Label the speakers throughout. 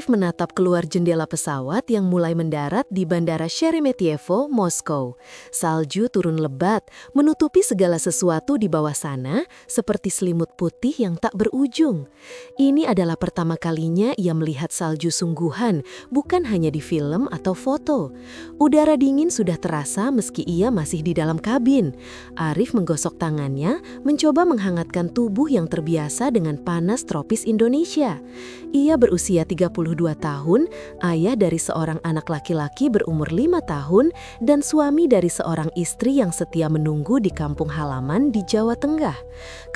Speaker 1: Arif menatap keluar jendela pesawat yang mulai mendarat di Bandara Sheremetyevo, Moskow. Salju turun lebat, menutupi segala sesuatu di bawah sana, seperti selimut putih yang tak berujung. Ini adalah pertama kalinya ia melihat salju sungguhan, bukan hanya di film atau foto. Udara dingin sudah terasa meski ia masih di dalam kabin. Arif menggosok tangannya, mencoba menghangatkan tubuh yang terbiasa dengan panas tropis Indonesia. Ia berusia 32 tahun, ayah dari seorang anak laki-laki berumur 5 tahun, dan suami dari seorang istri yang setia menunggu di kampung halaman di Jawa Tengah.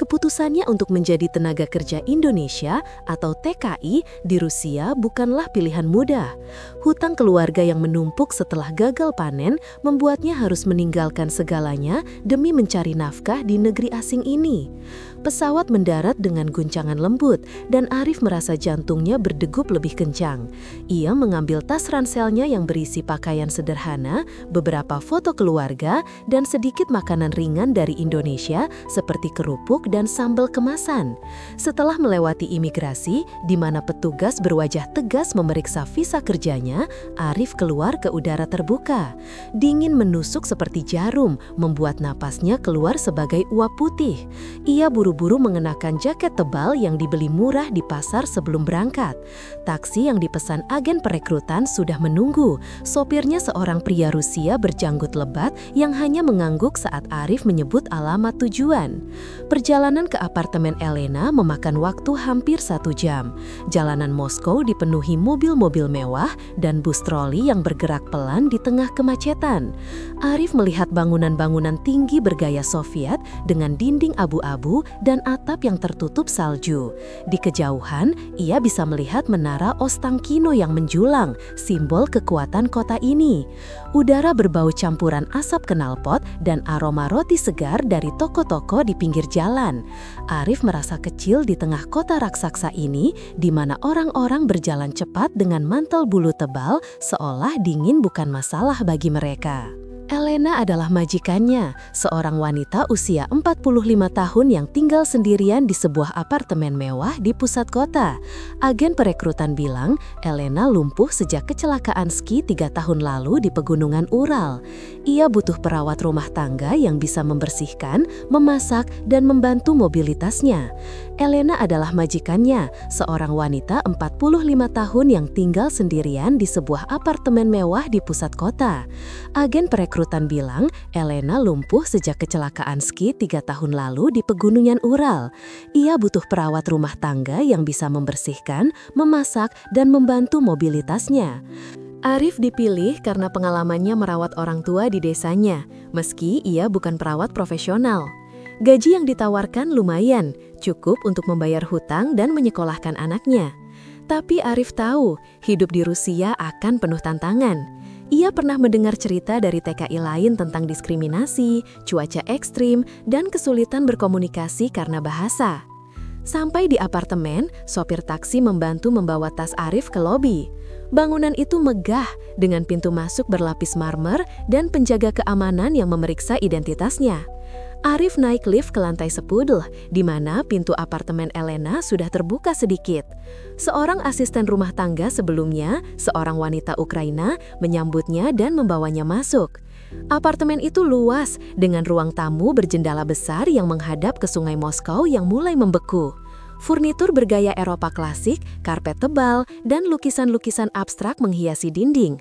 Speaker 1: Keputusannya untuk menjadi tenaga kerja Indonesia atau TKI di Rusia bukanlah pilihan mudah. Hutang keluarga yang menumpuk setelah gagal panen membuatnya harus meninggalkan segalanya demi mencari nafkah di negeri asing ini. Pesawat mendarat dengan guncangan lembut dan Arif merasa jantungnya berdegup lebih kencang. Ia mengambil tas ranselnya yang berisi pakaian sederhana, beberapa foto keluarga, dan sedikit makanan ringan dari Indonesia seperti kerupuk dan sambal kemasan. Setelah melewati imigrasi, di mana petugas berwajah tegas memeriksa visa kerjanya, Arif keluar ke udara terbuka. Dingin menusuk seperti jarum, membuat napasnya keluar sebagai uap putih. Ia buru-buru mengenakan jaket tebal yang dibeli murah di pasar sebelum berangkat. Taksi yang dipesan agen perekrutan sudah menunggu. Sopirnya seorang pria Rusia berjanggut lebat yang hanya mengangguk saat Arif menyebut alamat tujuan. Perjalanan ke apartemen Elena memakan waktu hampir 1 jam. Jalanan Moskow dipenuhi mobil-mobil mewah dan bus troli yang bergerak pelan di tengah kemacetan. Arif melihat bangunan-bangunan tinggi bergaya Soviet dengan dinding abu-abu dan atap yang tertutup salju. Di kejauhan, ia bisa melihat menara Ostankino yang menjulang, simbol kekuatan kota ini. Udara berbau campuran asap knalpot dan aroma roti segar dari toko-toko di pinggir jalan. Arif merasa kecil di tengah kota raksasa ini, di mana orang-orang berjalan cepat dengan mantel bulu tebal, seolah dingin bukan masalah bagi mereka. Elena adalah majikannya, seorang wanita usia 45 tahun yang tinggal sendirian di sebuah apartemen mewah di pusat kota. Agen perekrutan bilang, Elena lumpuh sejak kecelakaan ski 3 tahun lalu di pegunungan Ural. Ia butuh perawat rumah tangga yang bisa membersihkan, memasak, dan membantu mobilitasnya. Elena adalah majikannya, seorang wanita 45 tahun yang tinggal sendirian di sebuah apartemen mewah di pusat kota. Agen perekrutan bilang, Elena lumpuh sejak kecelakaan ski 3 tahun lalu di pegunungan Ural. Ia butuh perawat rumah tangga yang bisa membersihkan, memasak, dan membantu mobilitasnya. Arif dipilih karena pengalamannya merawat orang tua di desanya, meski ia bukan perawat profesional. Gaji yang ditawarkan lumayan, cukup untuk membayar hutang dan menyekolahkan anaknya. Tapi Arif tahu, hidup di Rusia akan penuh tantangan. Ia pernah mendengar cerita dari TKI lain tentang diskriminasi, cuaca ekstrim, dan kesulitan berkomunikasi karena bahasa. Sampai di apartemen, sopir taksi membantu membawa tas Arif ke lobi. Bangunan itu megah, dengan pintu masuk berlapis marmer dan penjaga keamanan yang memeriksa identitasnya. Arif naik lift ke lantai 10, di mana pintu apartemen Elena sudah terbuka sedikit. Seorang asisten rumah tangga sebelumnya, seorang wanita Ukraina, menyambutnya dan membawanya masuk. Apartemen itu luas, dengan ruang tamu berjendela besar yang menghadap ke sungai Moskow yang mulai membeku. Furnitur bergaya Eropa klasik, karpet tebal, dan lukisan-lukisan abstrak menghiasi dinding.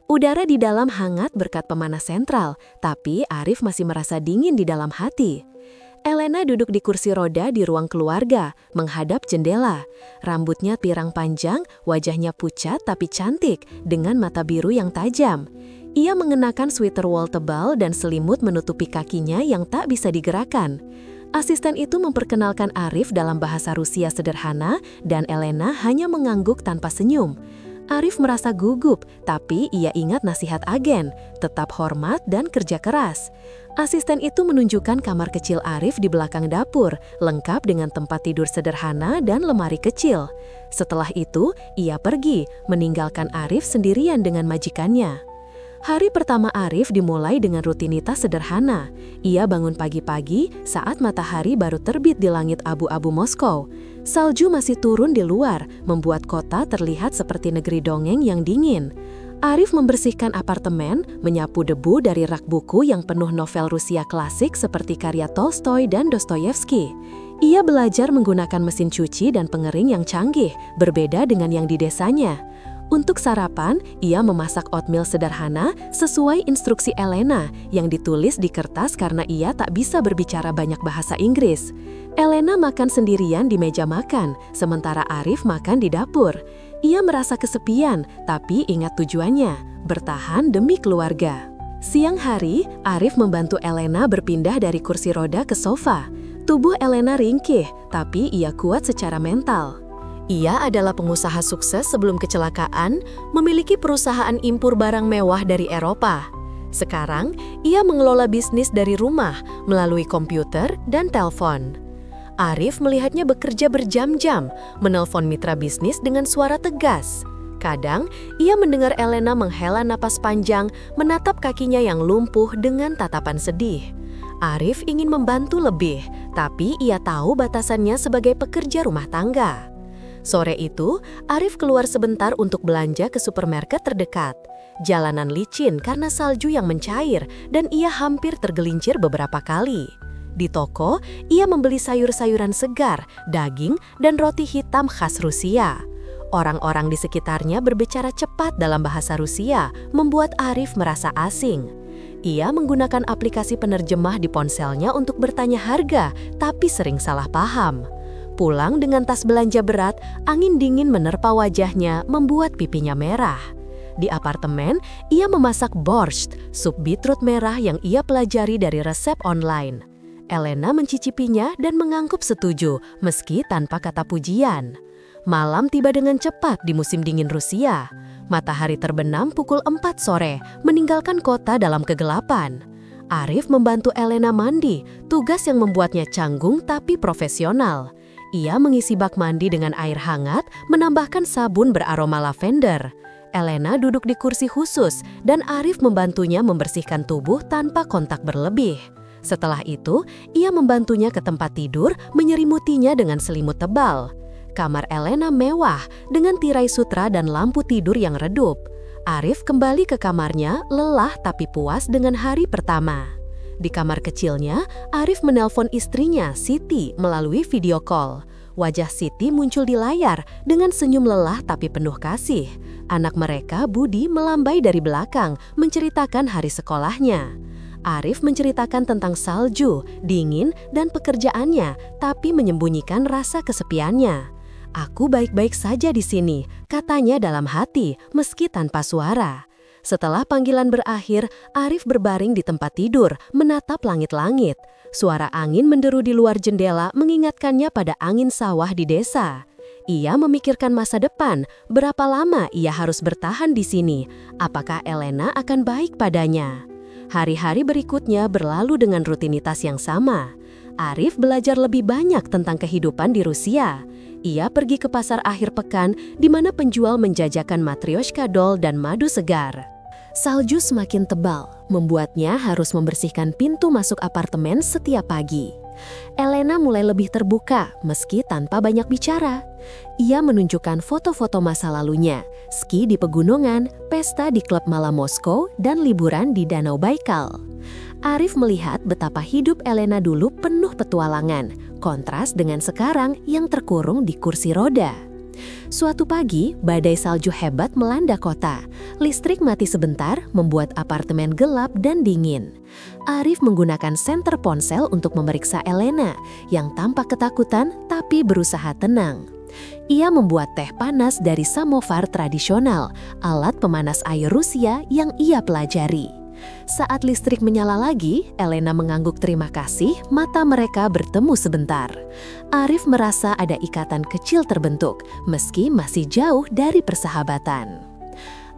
Speaker 1: Udara di dalam hangat berkat pemanas sentral, tapi Arif masih merasa dingin di dalam hati. Elena duduk di kursi roda di ruang keluarga, menghadap jendela. Rambutnya pirang panjang, wajahnya pucat tapi cantik, dengan mata biru yang tajam. Ia mengenakan sweater wol tebal dan selimut menutupi kakinya yang tak bisa digerakkan. Asisten itu memperkenalkan Arif dalam bahasa Rusia sederhana, dan Elena hanya mengangguk tanpa senyum. Arif merasa gugup, tapi ia ingat nasihat agen, tetap hormat dan kerja keras. Asisten itu menunjukkan kamar kecil Arif di belakang dapur, lengkap dengan tempat tidur sederhana dan lemari kecil. Setelah itu, ia pergi, meninggalkan Arif sendirian dengan majikannya. Hari pertama Arif dimulai dengan rutinitas sederhana. Ia bangun pagi-pagi saat matahari baru terbit di langit abu-abu Moskow. Salju masih turun di luar, membuat kota terlihat seperti negeri dongeng yang dingin. Arif membersihkan apartemen, menyapu debu dari rak buku yang penuh novel Rusia klasik seperti karya Tolstoy dan Dostoyevsky. Ia belajar menggunakan mesin cuci dan pengering yang canggih, berbeda dengan yang di desanya. Untuk sarapan, ia memasak oatmeal sederhana sesuai instruksi Elena yang ditulis di kertas karena ia tak bisa berbicara banyak bahasa Inggris. Elena makan sendirian di meja makan, sementara Arif makan di dapur. Ia merasa kesepian, tapi ingat tujuannya, bertahan demi keluarga. Siang hari, Arif membantu Elena berpindah dari kursi roda ke sofa. Tubuh Elena ringkih, tapi ia kuat secara mental. Ia adalah pengusaha sukses sebelum kecelakaan, memiliki perusahaan impor barang mewah dari Eropa. Sekarang, ia mengelola bisnis dari rumah melalui komputer dan telepon. Arif melihatnya bekerja berjam-jam, menelpon mitra bisnis dengan suara tegas. Kadang, ia mendengar Elena menghela napas panjang, menatap kakinya yang lumpuh dengan tatapan sedih. Arif ingin membantu lebih, tapi ia tahu batasannya sebagai pekerja rumah tangga. Sore itu, Arif keluar sebentar untuk belanja ke supermarket terdekat. Jalanan licin karena salju yang mencair dan ia hampir tergelincir beberapa kali. Di toko, ia membeli sayur-sayuran segar, daging, dan roti hitam khas Rusia. Orang-orang di sekitarnya berbicara cepat dalam bahasa Rusia, membuat Arif merasa asing. Ia menggunakan aplikasi penerjemah di ponselnya untuk bertanya harga, tapi sering salah paham. Pulang dengan tas belanja berat, angin dingin menerpa wajahnya, membuat pipinya merah. Di apartemen, ia memasak borscht, sup beetroot merah yang ia pelajari dari resep online. Elena mencicipinya dan mengangguk setuju, meski tanpa kata pujian. Malam tiba dengan cepat di musim dingin Rusia. Matahari terbenam pukul 4 sore, meninggalkan kota dalam kegelapan. Arif membantu Elena mandi, tugas yang membuatnya canggung tapi profesional. Ia mengisi bak mandi dengan air hangat, menambahkan sabun beraroma lavender. Elena duduk di kursi khusus, dan Arif membantunya membersihkan tubuh tanpa kontak berlebih. Setelah itu, ia membantunya ke tempat tidur, menyelimutinya dengan selimut tebal. Kamar Elena mewah, dengan tirai sutra dan lampu tidur yang redup. Arif kembali ke kamarnya, lelah tapi puas dengan hari pertama. Di kamar kecilnya, Arif menelpon istrinya, Siti, melalui video call. Wajah Siti muncul di layar dengan senyum lelah tapi penuh kasih. Anak mereka, Budi, melambai dari belakang, menceritakan hari sekolahnya. Arif menceritakan tentang salju, dingin, dan pekerjaannya, tapi menyembunyikan rasa kesepiannya. "Aku baik-baik saja di sini," katanya dalam hati, meski tanpa suara. Setelah panggilan berakhir, Arif berbaring di tempat tidur, menatap langit-langit. Suara angin menderu di luar jendela mengingatkannya pada angin sawah di desa. Ia memikirkan masa depan, berapa lama ia harus bertahan di sini, apakah Elena akan baik padanya. Hari-hari berikutnya berlalu dengan rutinitas yang sama. Arif belajar lebih banyak tentang kehidupan di Rusia. Ia pergi ke pasar akhir pekan, di mana penjual menjajakan matryoshka doll dan madu segar. Salju semakin tebal, membuatnya harus membersihkan pintu masuk apartemen setiap pagi. Elena mulai lebih terbuka, meski tanpa banyak bicara. Ia menunjukkan foto-foto masa lalunya, ski di pegunungan, pesta di klub malam Moskow, dan liburan di Danau Baikal. Arif melihat betapa hidup Elena dulu penuh petualangan, kontras dengan sekarang yang terkurung di kursi roda. Suatu pagi, badai salju hebat melanda kota. Listrik mati sebentar, membuat apartemen gelap dan dingin. Arif menggunakan senter ponsel untuk memeriksa Elena, yang tampak ketakutan tapi berusaha tenang. Ia membuat teh panas dari samovar tradisional, alat pemanas air Rusia yang ia pelajari. Saat listrik menyala lagi, Elena mengangguk terima kasih, mata mereka bertemu sebentar. Arif merasa ada ikatan kecil terbentuk, meski masih jauh dari persahabatan.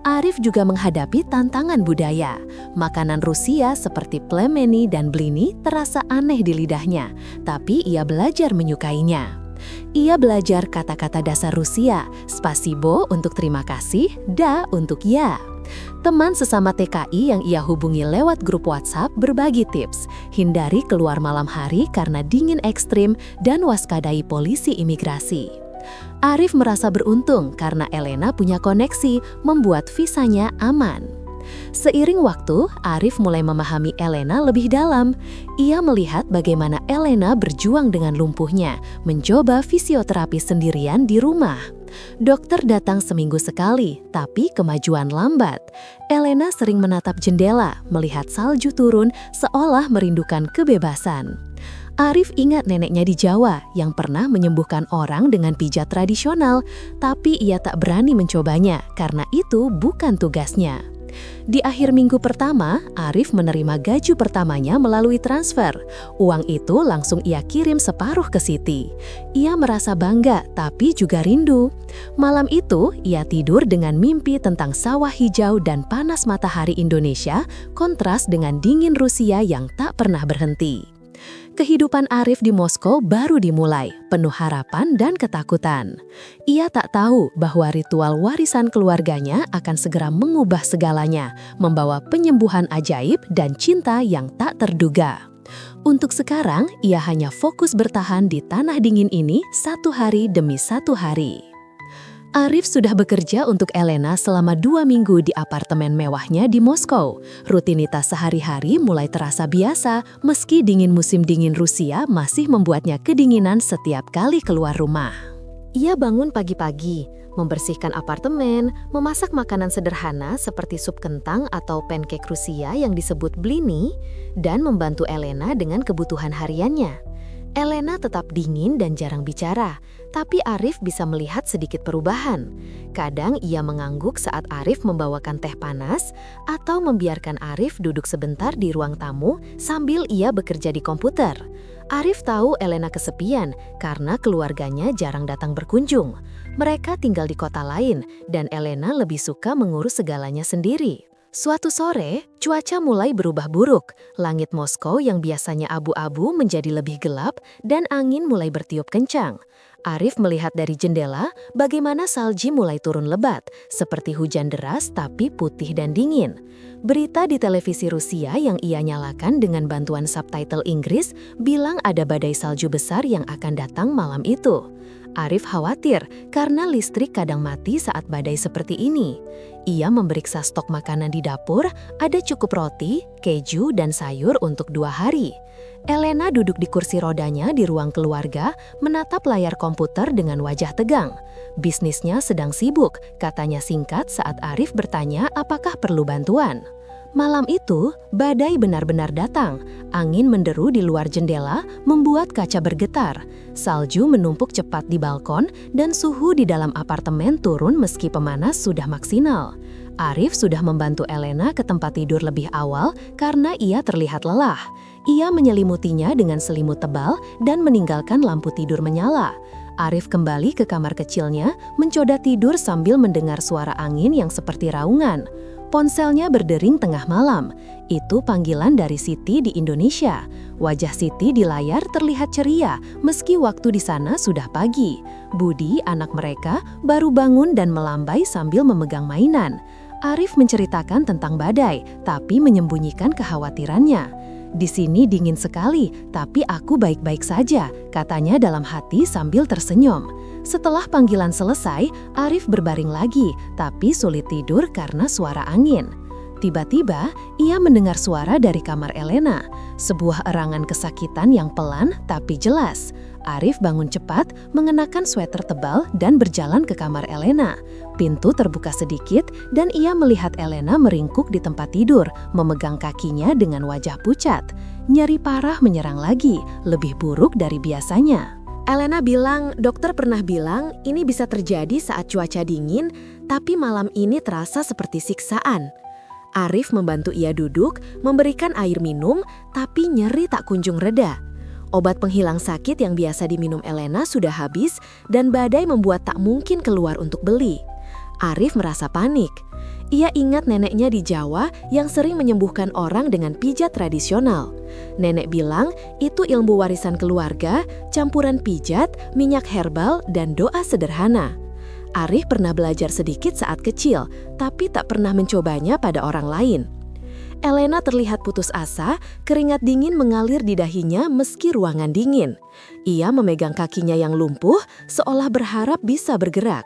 Speaker 1: Arif juga menghadapi tantangan budaya. Makanan Rusia seperti plemeni dan blini terasa aneh di lidahnya, tapi ia belajar menyukainya. Ia belajar kata-kata dasar Rusia, spasibo untuk terima kasih, da untuk ya. Teman sesama TKI yang ia hubungi lewat grup WhatsApp berbagi tips, hindari keluar malam hari karena dingin ekstrim dan waspadai polisi imigrasi. Arif merasa beruntung karena Elena punya koneksi, membuat visanya aman. Seiring waktu, Arif mulai memahami Elena lebih dalam. Ia melihat bagaimana Elena berjuang dengan lumpuhnya, mencoba fisioterapi sendirian di rumah. Dokter datang seminggu sekali, tapi kemajuan lambat. Elena sering menatap jendela, melihat salju turun seolah merindukan kebebasan. Arif ingat neneknya di Jawa yang pernah menyembuhkan orang dengan pijat tradisional, tapi ia tak berani mencobanya karena itu bukan tugasnya. Di akhir minggu pertama, Arif menerima gaji pertamanya melalui transfer. Uang itu langsung ia kirim separuh ke Siti. Ia merasa bangga tapi juga rindu. Malam itu, ia tidur dengan mimpi tentang sawah hijau dan panas matahari Indonesia, kontras dengan dingin Rusia yang tak pernah berhenti. Kehidupan Arif di Moskow baru dimulai, penuh harapan dan ketakutan. Ia tak tahu bahwa ritual warisan keluarganya akan segera mengubah segalanya, membawa penyembuhan ajaib dan cinta yang tak terduga. Untuk sekarang, ia hanya fokus bertahan di tanah dingin ini satu hari demi satu hari. Arif sudah bekerja untuk Elena selama 2 minggu di apartemen mewahnya di Moskow. Rutinitas sehari-hari mulai terasa biasa, meski dingin musim dingin Rusia masih membuatnya kedinginan setiap kali keluar rumah. Ia bangun pagi-pagi, membersihkan apartemen, memasak makanan sederhana seperti sup kentang atau pancake Rusia yang disebut blini, dan membantu Elena dengan kebutuhan hariannya. Elena tetap dingin dan jarang bicara, tapi Arif bisa melihat sedikit perubahan. Kadang ia mengangguk saat Arif membawakan teh panas, atau membiarkan Arif duduk sebentar di ruang tamu sambil ia bekerja di komputer. Arif tahu Elena kesepian karena keluarganya jarang datang berkunjung. Mereka tinggal di kota lain, dan Elena lebih suka mengurus segalanya sendiri. Suatu sore, cuaca mulai berubah buruk. Langit Moskow yang biasanya abu-abu menjadi lebih gelap dan angin mulai bertiup kencang. Arif melihat dari jendela bagaimana salji mulai turun lebat, seperti hujan deras tapi putih dan dingin. Berita di televisi Rusia yang ia nyalakan dengan bantuan subtitle Inggris bilang ada badai salju besar yang akan datang malam itu. Arif khawatir karena listrik kadang mati saat badai seperti ini. Ia memeriksa stok makanan di dapur, ada cukup roti, keju, dan sayur untuk 2 hari. Elena duduk di kursi rodanya di ruang keluarga, menatap layar komputer dengan wajah tegang. Bisnisnya sedang sibuk, katanya singkat saat Arif bertanya apakah perlu bantuan. Malam itu, badai benar-benar datang. Angin menderu di luar jendela, membuat kaca bergetar. Salju menumpuk cepat di balkon, dan suhu di dalam apartemen turun meski pemanas sudah maksimal. Arif sudah membantu Elena ke tempat tidur lebih awal karena ia terlihat lelah. Ia menyelimutinya dengan selimut tebal dan meninggalkan lampu tidur menyala. Arif kembali ke kamar kecilnya, mencoba tidur sambil mendengar suara angin yang seperti raungan. Ponselnya berdering tengah malam. Itu panggilan dari Siti di Indonesia. Wajah Siti di layar terlihat ceria, meski waktu di sana sudah pagi. Budi, anak mereka, baru bangun dan melambai sambil memegang mainan. Arif menceritakan tentang badai, tapi menyembunyikan kekhawatirannya. Di sini dingin sekali, tapi aku baik-baik saja, katanya dalam hati sambil tersenyum. Setelah panggilan selesai, Arif berbaring lagi, tapi sulit tidur karena suara angin. Tiba-tiba, ia mendengar suara dari kamar Elena, sebuah erangan kesakitan yang pelan tapi jelas. Arif bangun cepat, mengenakan sweater tebal dan berjalan ke kamar Elena. Pintu terbuka sedikit dan ia melihat Elena meringkuk di tempat tidur, memegang kakinya dengan wajah pucat. Nyeri parah menyerang lagi, lebih buruk dari biasanya. Elena bilang, dokter pernah bilang ini bisa terjadi saat cuaca dingin, tapi malam ini terasa seperti siksaan. Arif membantu ia duduk, memberikan air minum, tapi nyeri tak kunjung reda. Obat penghilang sakit yang biasa diminum Elena sudah habis dan badai membuat tak mungkin keluar untuk beli. Arif merasa panik. Ia ingat neneknya di Jawa yang sering menyembuhkan orang dengan pijat tradisional. Nenek bilang itu ilmu warisan keluarga, campuran pijat, minyak herbal, dan doa sederhana. Arif pernah belajar sedikit saat kecil, tapi tak pernah mencobanya pada orang lain. Elena terlihat putus asa, keringat dingin mengalir di dahinya meski ruangan dingin. Ia memegang kakinya yang lumpuh, seolah berharap bisa bergerak.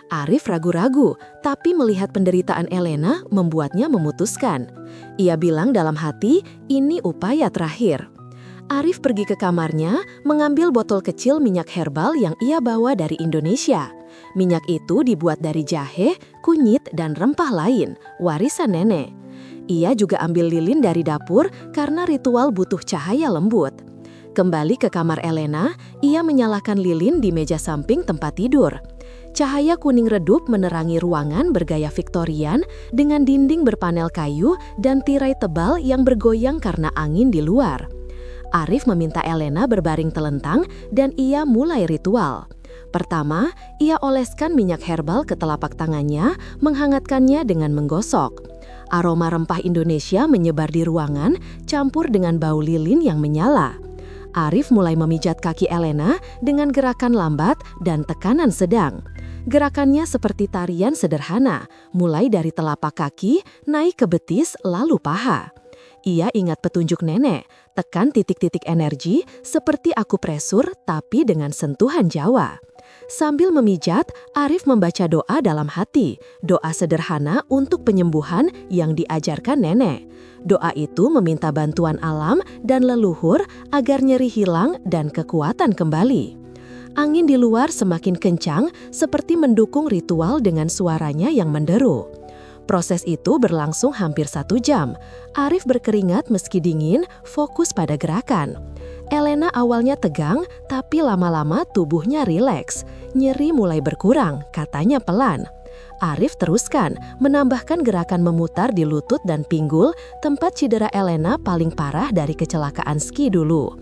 Speaker 1: Arif ragu-ragu, tapi melihat penderitaan Elena membuatnya memutuskan. Ia bilang dalam hati, ini upaya terakhir. Arif pergi ke kamarnya, mengambil botol kecil minyak herbal yang ia bawa dari Indonesia. Minyak itu dibuat dari jahe, kunyit, dan rempah lain, warisan nenek. Ia juga ambil lilin dari dapur karena ritual butuh cahaya lembut. Kembali ke kamar Elena, ia menyalakan lilin di meja samping tempat tidur. Cahaya kuning redup menerangi ruangan bergaya Victorian dengan dinding berpanel kayu dan tirai tebal yang bergoyang karena angin di luar. Arif meminta Elena berbaring telentang dan ia mulai ritual. Pertama, ia oleskan minyak herbal ke telapak tangannya, menghangatkannya dengan menggosok. Aroma rempah Indonesia menyebar di ruangan, campur dengan bau lilin yang menyala. Arif mulai memijat kaki Elena dengan gerakan lambat dan tekanan sedang. Gerakannya seperti tarian sederhana, mulai dari telapak kaki, naik ke betis, lalu paha. Ia ingat petunjuk nenek, tekan titik-titik energi seperti akupresur tapi dengan sentuhan Jawa. Sambil memijat, Arif membaca doa dalam hati, doa sederhana untuk penyembuhan yang diajarkan nenek. Doa itu meminta bantuan alam dan leluhur agar nyeri hilang dan kekuatan kembali. Angin di luar semakin kencang seperti mendukung ritual dengan suaranya yang menderu. Proses itu berlangsung hampir 1 jam. Arif berkeringat meski dingin, fokus pada gerakan. Elena awalnya tegang, tapi lama-lama tubuhnya rileks. Nyeri mulai berkurang, katanya pelan. Arif teruskan, menambahkan gerakan memutar di lutut dan pinggul, tempat cedera Elena paling parah dari kecelakaan ski dulu.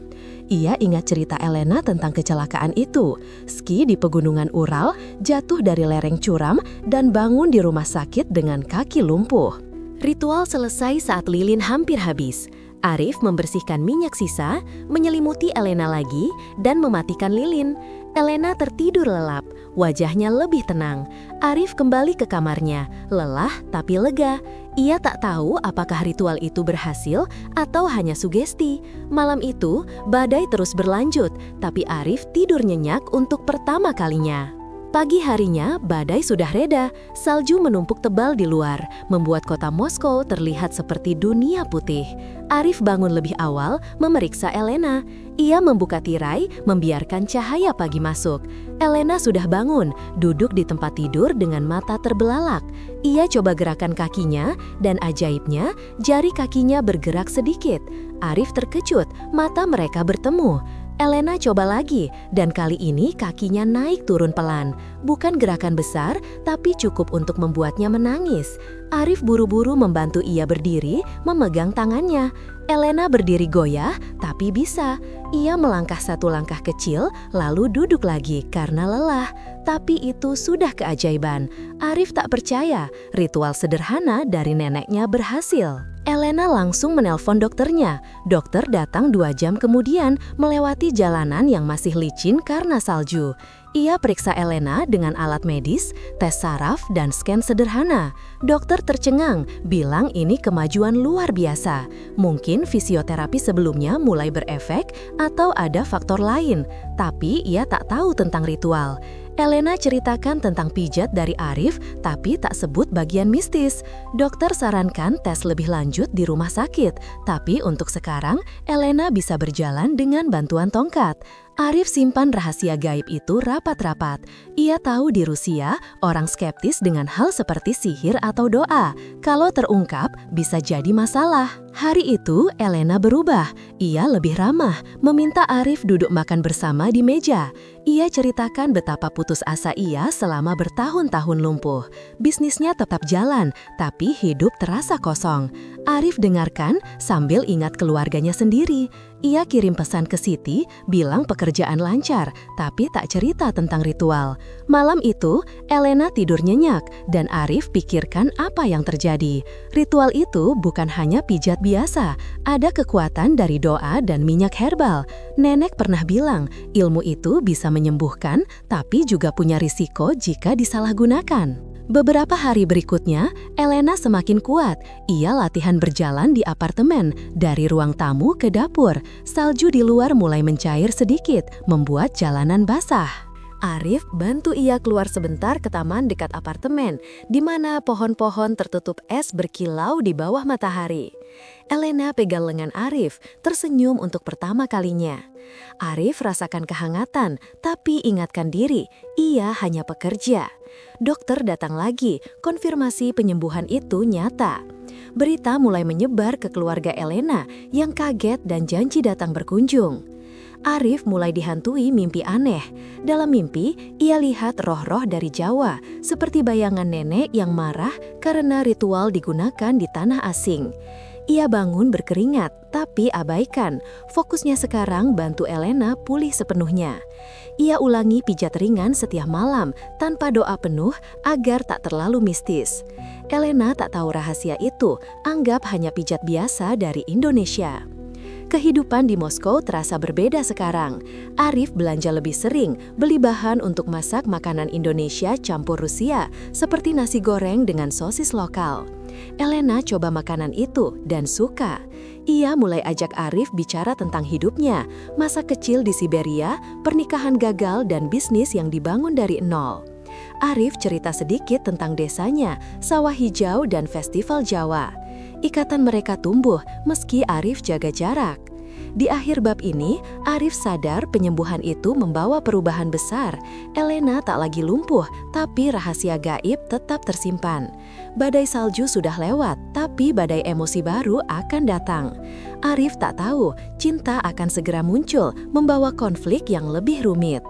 Speaker 1: Ia ingat cerita Elena tentang kecelakaan itu. Ski di pegunungan Ural, jatuh dari lereng curam, dan bangun di rumah sakit dengan kaki lumpuh. Ritual selesai saat lilin hampir habis. Arif membersihkan minyak sisa, menyelimuti Elena lagi, dan mematikan lilin. Elena tertidur lelap, wajahnya lebih tenang. Arif kembali ke kamarnya, lelah tapi lega. Ia tak tahu apakah ritual itu berhasil atau hanya sugesti. Malam itu, badai terus berlanjut, tapi Arif tidur nyenyak untuk pertama kalinya. Pagi harinya, badai sudah reda, salju menumpuk tebal di luar, membuat kota Moskow terlihat seperti dunia putih. Arif bangun lebih awal, memeriksa Elena. Ia membuka tirai, membiarkan cahaya pagi masuk. Elena sudah bangun, duduk di tempat tidur dengan mata terbelalak. Ia coba gerakan kakinya, dan ajaibnya, jari kakinya bergerak sedikit. Arif terkejut, mata mereka bertemu. Elena coba lagi, dan kali ini kakinya naik turun pelan. Bukan gerakan besar, tapi cukup untuk membuatnya menangis. Arif buru-buru membantu ia berdiri, memegang tangannya. Elena berdiri goyah, tapi bisa. Ia melangkah 1 langkah kecil, lalu duduk lagi karena lelah. Tapi itu sudah keajaiban. Arif tak percaya, ritual sederhana dari neneknya berhasil. Elena langsung menelpon dokternya. Dokter datang 2 jam kemudian, melewati jalanan yang masih licin karena salju. Ia periksa Elena dengan alat medis, tes saraf, dan scan sederhana. Dokter tercengang, bilang ini kemajuan luar biasa. Mungkin fisioterapi sebelumnya mulai berefek atau ada faktor lain, tapi ia tak tahu tentang ritual. Elena ceritakan tentang pijat dari Arif, tapi tak sebut bagian mistis. Dokter sarankan tes lebih lanjut di rumah sakit, tapi untuk sekarang, Elena bisa berjalan dengan bantuan tongkat. Arif simpan rahasia gaib itu rapat-rapat. Ia tahu di Rusia, orang skeptis dengan hal seperti sihir atau doa. Kalau terungkap, bisa jadi masalah. Hari itu, Elena berubah. Ia lebih ramah, meminta Arif duduk makan bersama di meja. Ia ceritakan betapa putus asa ia selama bertahun-tahun lumpuh. Bisnisnya tetap jalan, tapi hidup terasa kosong. Arif dengarkan sambil ingat keluarganya sendiri. Ia kirim pesan ke Siti, bilang pekerjaan lancar, tapi tak cerita tentang ritual. Malam itu, Elena tidur nyenyak, dan Arif pikirkan apa yang terjadi. Ritual itu bukan hanya pijat biasa, ada kekuatan dari doa dan minyak herbal. Nenek pernah bilang, ilmu itu bisa menyembuhkan, tapi juga punya risiko jika disalahgunakan. Beberapa hari berikutnya, Elena semakin kuat. Ia latihan berjalan di apartemen, dari ruang tamu ke dapur. Salju di luar mulai mencair sedikit, membuat jalanan basah. Arif bantu ia keluar sebentar ke taman dekat apartemen, di mana pohon-pohon tertutup es berkilau di bawah matahari. Elena pegang lengan Arif, tersenyum untuk pertama kalinya. Arif rasakan kehangatan, tapi ingatkan diri, ia hanya pekerja. Dokter datang lagi, konfirmasi penyembuhan itu nyata. Berita mulai menyebar ke keluarga Elena yang kaget dan janji datang berkunjung. Arif mulai dihantui mimpi aneh. Dalam mimpi, ia lihat roh-roh dari Jawa, seperti bayangan nenek yang marah karena ritual digunakan di tanah asing. Ia bangun berkeringat, tapi abaikan. Fokusnya sekarang bantu Elena pulih sepenuhnya. Ia ulangi pijat ringan setiap malam, tanpa doa penuh agar tak terlalu mistis. Elena tak tahu rahasia itu, anggap hanya pijat biasa dari Indonesia. Kehidupan di Moskow terasa berbeda sekarang. Arif belanja lebih sering, beli bahan untuk masak makanan Indonesia campur Rusia, seperti nasi goreng dengan sosis lokal. Elena coba makanan itu dan suka. Ia mulai ajak Arif bicara tentang hidupnya, masa kecil di Siberia, pernikahan gagal dan bisnis yang dibangun dari nol. Arif cerita sedikit tentang desanya, sawah hijau dan festival Jawa. Ikatan mereka tumbuh meski Arif jaga jarak. Di akhir bab ini, Arif sadar penyembuhan itu membawa perubahan besar. Elena tak lagi lumpuh, tapi rahasia gaib tetap tersimpan. Badai salju sudah lewat, tapi badai emosi baru akan datang. Arif tak tahu, cinta akan segera muncul, membawa konflik yang lebih rumit.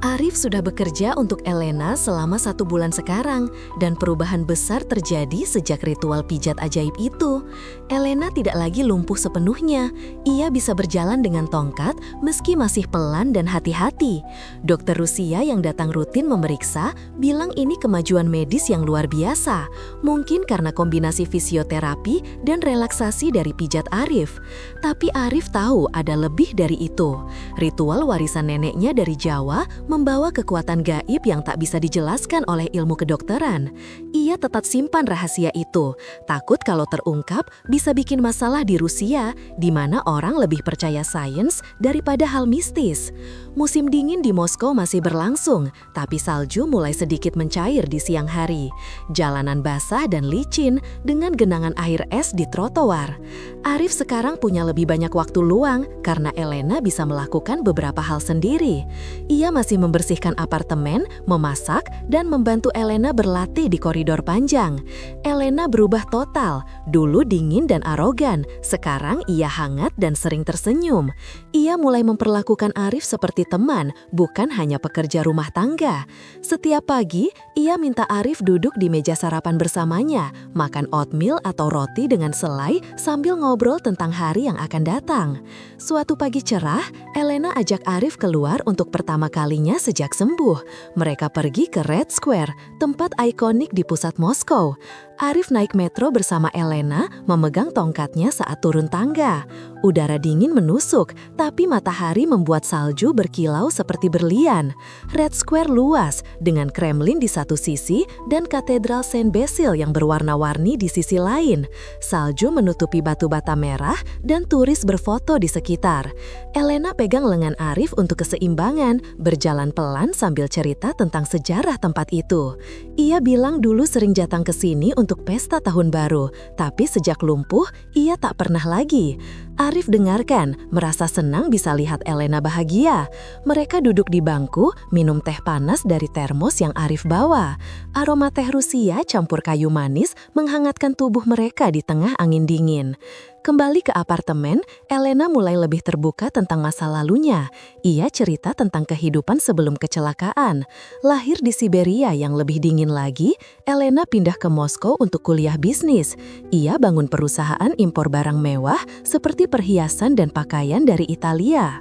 Speaker 1: Arif sudah bekerja untuk Elena selama 1 bulan sekarang, dan perubahan besar terjadi sejak ritual pijat ajaib itu. Elena tidak lagi lumpuh sepenuhnya. Ia bisa berjalan dengan tongkat meski masih pelan dan hati-hati. Dokter Rusia yang datang rutin memeriksa bilang ini kemajuan medis yang luar biasa, mungkin karena kombinasi fisioterapi dan relaksasi dari pijat Arif. Tapi Arif tahu ada lebih dari itu. Ritual warisan neneknya dari Jawa membawa kekuatan gaib yang tak bisa dijelaskan oleh ilmu kedokteran. Ia tetap simpan rahasia itu, takut kalau terungkap bisa bikin masalah di Rusia, di mana orang lebih percaya sains daripada hal mistis. Musim dingin di Moskow masih berlangsung, tapi salju mulai sedikit mencair di siang hari. Jalanan basah dan licin dengan genangan air es di trotoar. Arif sekarang punya lebih banyak waktu luang karena Elena bisa melakukan beberapa hal sendiri. Ia masih membersihkan apartemen, memasak, dan membantu Elena berlatih di koridor panjang. Elena berubah total. Dulu dingin dan arogan, sekarang ia hangat dan sering tersenyum. Ia mulai memperlakukan Arif seperti teman, bukan hanya pekerja rumah tangga. Setiap pagi, ia minta Arif duduk di meja sarapan bersamanya, makan oatmeal atau roti dengan selai sambil ngobrol tentang hari yang akan datang. Suatu pagi cerah, Elena ajak Arif keluar untuk pertama kalinya sejak sembuh. Mereka pergi ke Red Square, tempat ikonik di pusat Moskow. Arif naik metro bersama Elena, memegang tongkatnya saat turun tangga. Udara dingin menusuk, tapi matahari membuat salju berkilau seperti berlian. Red Square luas, dengan Kremlin di satu sisi dan Katedral Saint Basil yang berwarna-warni di sisi lain. Salju menutupi batu bata merah dan turis berfoto di sekitar. Elena pegang lengan Arif untuk keseimbangan, berjalan pelan sambil cerita tentang sejarah tempat itu. Ia bilang dulu sering datang ke sini untuk pesta tahun baru, tapi sejak lumpuh, ia tak pernah lagi. Arif dengarkan, merasa senang bisa lihat Elena bahagia. Mereka duduk di bangku, minum teh panas dari termos yang Arif bawa. Aroma teh Rusia campur kayu manis menghangatkan tubuh mereka di tengah angin dingin. Kembali ke apartemen, Elena mulai lebih terbuka tentang masa lalunya. Ia cerita tentang kehidupan sebelum kecelakaan. Lahir di Siberia yang lebih dingin lagi, Elena pindah ke Moskow untuk kuliah bisnis. Ia bangun perusahaan impor barang mewah seperti membeli perhiasan dan pakaian dari Italia.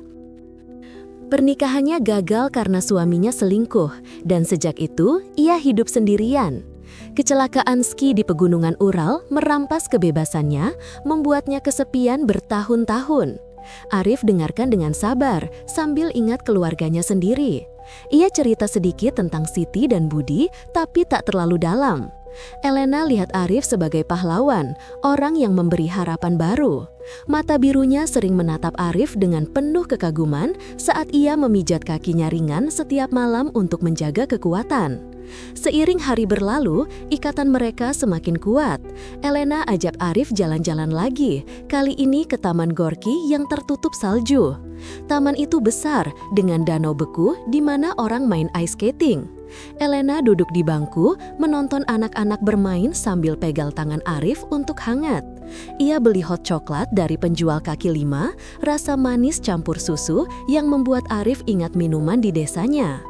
Speaker 1: Pernikahannya gagal karena suaminya selingkuh, dan sejak itu ia hidup sendirian. Kecelakaan ski di pegunungan Ural merampas kebebasannya, membuatnya kesepian bertahun-tahun. Arif dengarkan dengan sabar sambil ingat keluarganya sendiri. Ia cerita sedikit tentang Siti dan Budi, tapi tak terlalu dalam. Elena lihat Arif sebagai pahlawan, orang yang memberi harapan baru. Mata birunya sering menatap Arif dengan penuh kekaguman saat ia memijat kakinya ringan setiap malam untuk menjaga kekuatan. Seiring hari berlalu, ikatan mereka semakin kuat. Elena ajak Arif jalan-jalan lagi, kali ini ke Taman Gorki yang tertutup salju. Taman itu besar, dengan danau beku di mana orang main ice skating. Elena duduk di bangku, menonton anak-anak bermain sambil pegal tangan Arif untuk hangat. Ia beli hot coklat dari penjual kaki lima, rasa manis campur susu yang membuat Arif ingat minuman di desanya.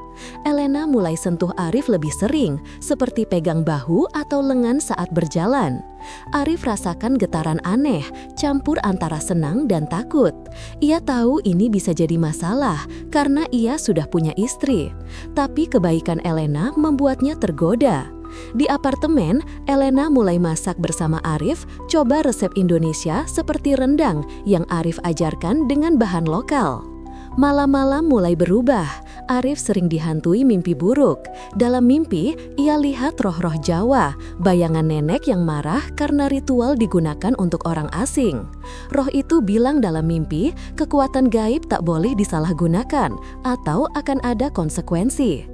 Speaker 1: Elena mulai sentuh Arif lebih sering, seperti pegang bahu atau lengan saat berjalan. Arif rasakan getaran aneh, campur antara senang dan takut. Ia tahu ini bisa jadi masalah karena ia sudah punya istri. Tapi kebaikan Elena membuatnya tergoda. Di apartemen, Elena mulai masak bersama Arif, coba resep Indonesia seperti rendang yang Arif ajarkan dengan bahan lokal. Malam-malam mulai berubah. Arif sering dihantui mimpi buruk. Dalam mimpi, ia lihat roh-roh Jawa, bayangan nenek yang marah karena ritual digunakan untuk orang asing. Roh itu bilang dalam mimpi, kekuatan gaib tak boleh disalahgunakan atau akan ada konsekuensi.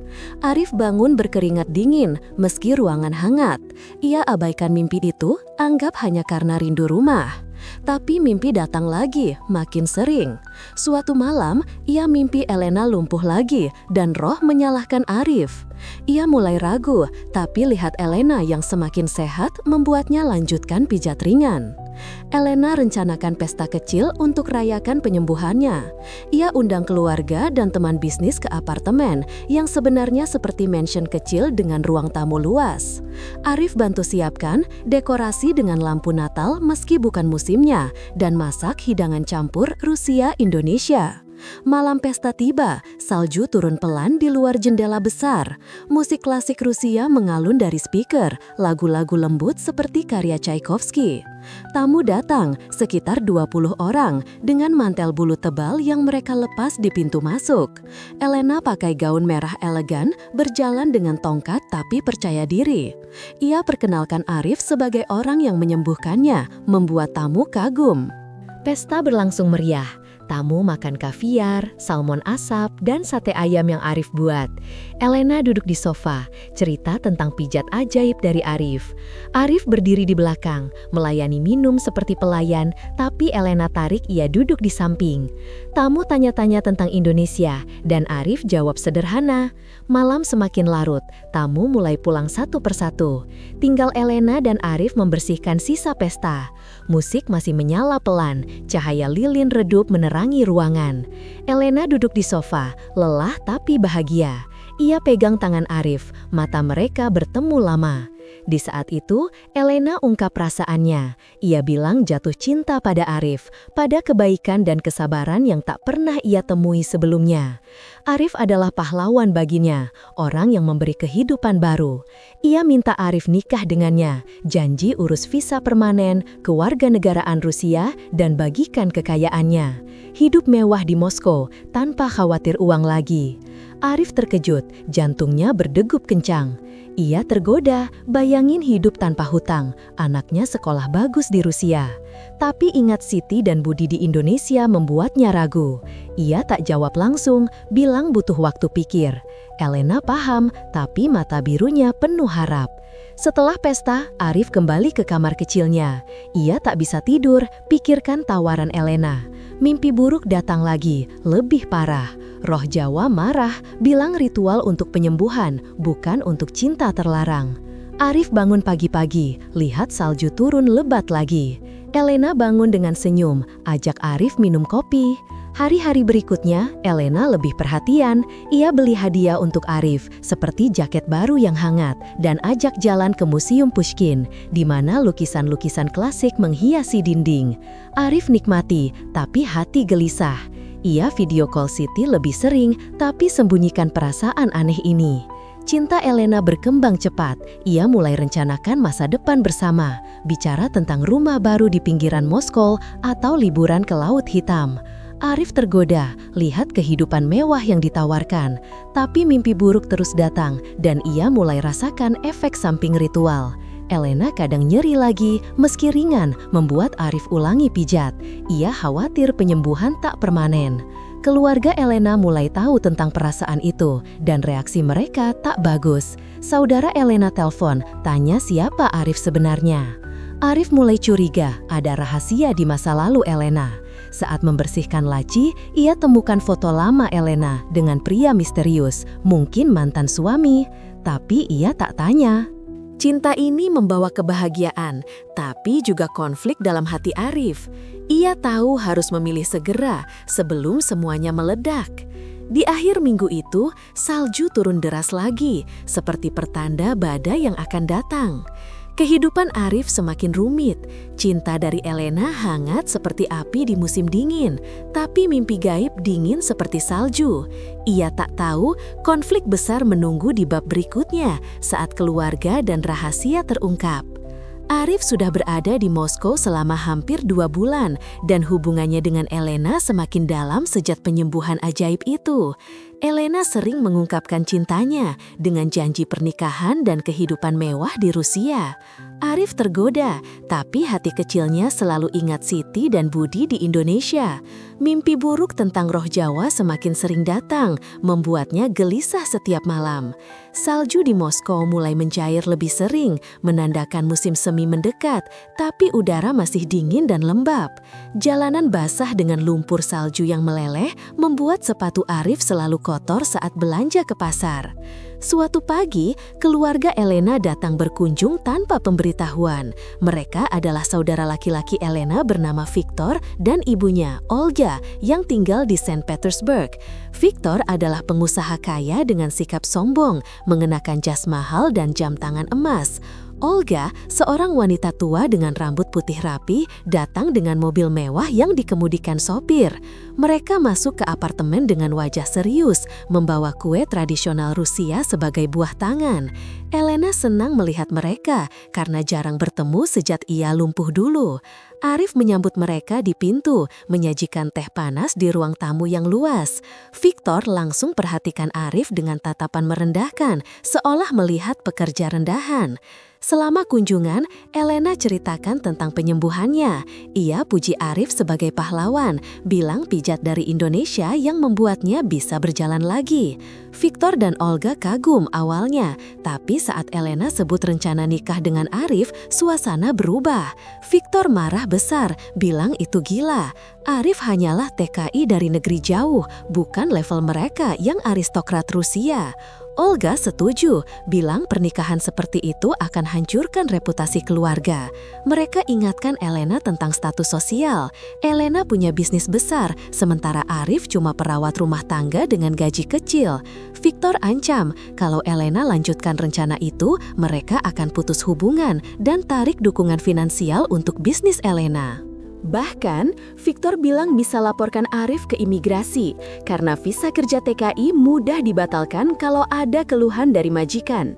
Speaker 1: Arif bangun berkeringat dingin meski ruangan hangat. Ia abaikan mimpi itu, anggap hanya karena rindu rumah. Tapi mimpi datang lagi, makin sering. Suatu malam, ia mimpi Elena lumpuh lagi dan roh menyalahkan Arif. Ia mulai ragu, tapi lihat Elena yang semakin sehat membuatnya lanjutkan pijat ringan. Elena rencanakan pesta kecil untuk rayakan penyembuhannya. Ia undang keluarga dan teman bisnis ke apartemen yang sebenarnya seperti mansion kecil dengan ruang tamu luas. Arif bantu siapkan dekorasi dengan lampu Natal meski bukan musimnya dan masak hidangan campur Rusia-Indonesia. Malam pesta tiba, salju turun pelan di luar jendela besar. Musik klasik Rusia mengalun dari speaker, lagu-lagu lembut seperti karya Tchaikovsky. Tamu datang, sekitar 20 orang, dengan mantel bulu tebal yang mereka lepas di pintu masuk. Elena pakai gaun merah elegan, berjalan dengan tongkat tapi percaya diri. Ia perkenalkan Arif sebagai orang yang menyembuhkannya, membuat tamu kagum. Pesta berlangsung meriah. Tamu makan kaviar, salmon asap, dan sate ayam yang Arif buat. Elena duduk di sofa, cerita tentang pijat ajaib dari Arif. Arif berdiri di belakang, melayani minum seperti pelayan, tapi Elena tarik ia duduk di samping. Tamu tanya-tanya tentang Indonesia, dan Arif jawab sederhana. Malam semakin larut, tamu mulai pulang satu persatu. Tinggal Elena dan Arif membersihkan sisa pesta. Musik masih menyala pelan, cahaya lilin redup menerangi ruangan. Elena duduk di sofa, lelah tapi bahagia. Ia pegang tangan Arif, mata mereka bertemu lama. Di saat itu, Elena ungkap perasaannya. Ia bilang jatuh cinta pada Arif, pada kebaikan dan kesabaran yang tak pernah ia temui sebelumnya. Arif adalah pahlawan baginya, orang yang memberi kehidupan baru. Ia minta Arif nikah dengannya, janji urus visa permanen, kewarganegaraan Rusia, dan bagikan kekayaannya. Hidup mewah di Moskow, tanpa khawatir uang lagi. Arif terkejut, jantungnya berdegup kencang. Ia tergoda, bayangin hidup tanpa hutang, anaknya sekolah bagus di Rusia. Tapi ingat Siti dan Budi di Indonesia membuatnya ragu. Ia tak jawab langsung, bilang butuh waktu pikir. Elena paham, tapi mata birunya penuh harap. Setelah pesta, Arif kembali ke kamar kecilnya. Ia tak bisa tidur, pikirkan tawaran Elena. Mimpi buruk datang lagi, lebih parah. Roh Jawa marah, bilang ritual untuk penyembuhan, bukan untuk cinta terlarang. Arif bangun pagi-pagi, lihat salju turun lebat lagi. Elena bangun dengan senyum, ajak Arif minum kopi. Hari-hari berikutnya, Elena lebih perhatian. Ia beli hadiah untuk Arif, seperti jaket baru yang hangat, dan ajak jalan ke Museum Pushkin, di mana lukisan-lukisan klasik menghiasi dinding. Arif nikmati, tapi hati gelisah. Ia video call Siti lebih sering, tapi sembunyikan perasaan aneh ini. Cinta Elena berkembang cepat. Ia mulai rencanakan masa depan bersama, bicara tentang rumah baru di pinggiran Moskow atau liburan ke Laut Hitam. Arif tergoda, lihat kehidupan mewah yang ditawarkan, tapi mimpi buruk terus datang dan ia mulai rasakan efek samping ritual. Elena kadang nyeri lagi, meski ringan, membuat Arif ulangi pijat. Ia khawatir penyembuhan tak permanen. Keluarga Elena mulai tahu tentang perasaan itu, dan reaksi mereka tak bagus. Saudara Elena telepon, tanya siapa Arif sebenarnya. Arif mulai curiga, ada rahasia di masa lalu Elena. Saat membersihkan laci, ia temukan foto lama Elena dengan pria misterius, mungkin mantan suami. Tapi ia tak tanya. Cinta ini membawa kebahagiaan, tapi juga konflik dalam hati Arif. Ia tahu harus memilih segera sebelum semuanya meledak. Di akhir minggu itu, salju turun deras lagi, seperti pertanda badai yang akan datang. Kehidupan Arif semakin rumit. Cinta dari Elena hangat seperti api di musim dingin, tapi mimpi gaib dingin seperti salju. Ia tak tahu konflik besar menunggu di bab berikutnya saat keluarga dan rahasia terungkap. Arif sudah berada di Moskow selama hampir 2 bulan dan hubungannya dengan Elena semakin dalam sejak penyembuhan ajaib itu. Elena sering mengungkapkan cintanya dengan janji pernikahan dan kehidupan mewah di Rusia. Arif tergoda, tapi hati kecilnya selalu ingat Siti dan Budi di Indonesia. Mimpi buruk tentang roh Jawa semakin sering datang, membuatnya gelisah setiap malam. Salju di Moskow mulai mencair lebih sering, menandakan musim semi mendekat, tapi udara masih dingin dan lembab. Jalanan basah dengan lumpur salju yang meleleh membuat sepatu Arif selalu kotor saat belanja ke pasar. Suatu pagi, keluarga Elena datang berkunjung tanpa pemberitahuan. Mereka adalah saudara laki-laki Elena bernama Viktor dan ibunya, Olga, yang tinggal di Saint Petersburg. Viktor adalah pengusaha kaya dengan sikap sombong, mengenakan jas mahal dan jam tangan emas. Olga, seorang wanita tua dengan rambut putih rapi, datang dengan mobil mewah yang dikemudikan sopir. Mereka masuk ke apartemen dengan wajah serius, membawa kue tradisional Rusia sebagai buah tangan. Elena senang melihat mereka karena jarang bertemu sejak ia lumpuh dulu. Arif menyambut mereka di pintu, menyajikan teh panas di ruang tamu yang luas. Viktor langsung perhatikan Arif dengan tatapan merendahkan, seolah melihat pekerja rendahan. Selama kunjungan, Elena ceritakan tentang penyembuhannya. Ia puji Arif sebagai pahlawan, bilang pijat dari Indonesia yang membuatnya bisa berjalan lagi. Viktor dan Olga kagum awalnya, tapi saat Elena sebut rencana nikah dengan Arif, suasana berubah. Viktor marah besar, bilang itu gila. Arif hanyalah TKI dari negeri jauh, bukan level mereka yang aristokrat Rusia. Olga setuju, bilang pernikahan seperti itu akan hancurkan reputasi keluarga. Mereka ingatkan Elena tentang status sosial. Elena punya bisnis besar, sementara Arif cuma perawat rumah tangga dengan gaji kecil. Viktor ancam, kalau Elena lanjutkan rencana itu, mereka akan putus hubungan dan tarik dukungan finansial untuk bisnis Elena. Bahkan, Viktor bilang bisa laporkan Arif ke imigrasi karena visa kerja TKI mudah dibatalkan kalau ada keluhan dari majikan.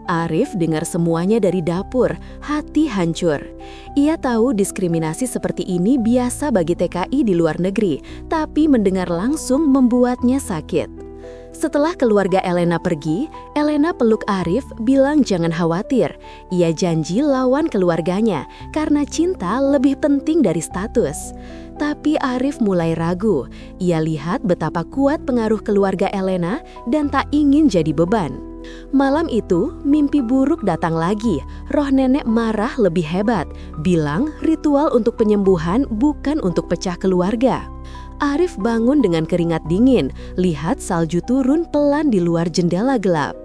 Speaker 1: Arif dengar semuanya dari dapur, hati hancur. Ia tahu diskriminasi seperti ini biasa bagi TKI di luar negeri, tapi mendengar langsung membuatnya sakit. Setelah keluarga Elena pergi, Elena peluk Arif, bilang jangan khawatir. Ia janji lawan keluarganya karena cinta lebih penting dari status. Tapi Arif mulai ragu. Ia lihat betapa kuat pengaruh keluarga Elena dan tak ingin jadi beban. Malam itu, mimpi buruk datang lagi. Roh nenek marah lebih hebat, bilang ritual untuk penyembuhan bukan untuk pecah keluarga. Arif bangun dengan keringat dingin, lihat salju turun pelan di luar jendela gelap.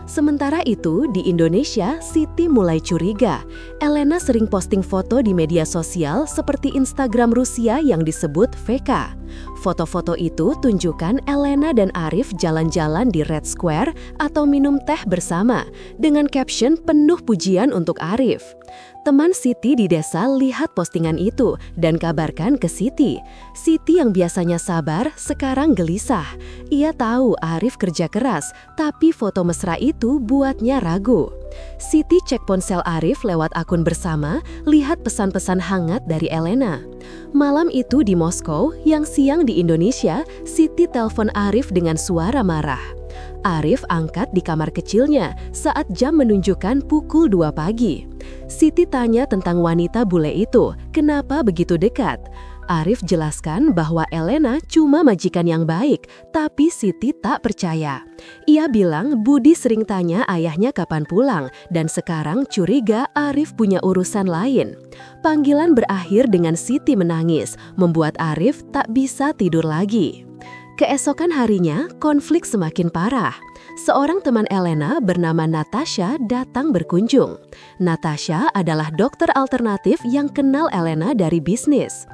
Speaker 1: Sementara itu, di Indonesia, Siti mulai curiga. Elena sering posting foto di media sosial seperti Instagram Rusia yang disebut VK. Foto-foto itu tunjukkan Elena dan Arif jalan-jalan di Red Square atau minum teh bersama, dengan caption penuh pujian untuk Arif. Teman Siti di desa lihat postingan itu dan kabarkan ke Siti. Siti yang biasanya sabar, sekarang gelisah. Ia tahu Arif kerja keras, tapi foto mesra itu buatnya ragu. Siti cek ponsel Arif lewat akun bersama, lihat pesan-pesan hangat dari Elena. Malam itu di Moskow, yang siang di Indonesia, Siti telepon Arif dengan suara marah. Arif angkat di kamar kecilnya saat jam menunjukkan pukul 2 pagi. Siti tanya tentang wanita bule itu, kenapa begitu dekat? Arif jelaskan bahwa Elena cuma majikan yang baik, tapi Siti tak percaya. Ia bilang Budi sering tanya ayahnya kapan pulang, dan sekarang curiga Arif punya urusan lain. Panggilan berakhir dengan Siti menangis, membuat Arif tak bisa tidur lagi. Keesokan harinya, konflik semakin parah. Seorang teman Elena bernama Natasha datang berkunjung. Natasha adalah dokter alternatif yang kenal Elena dari bisnis.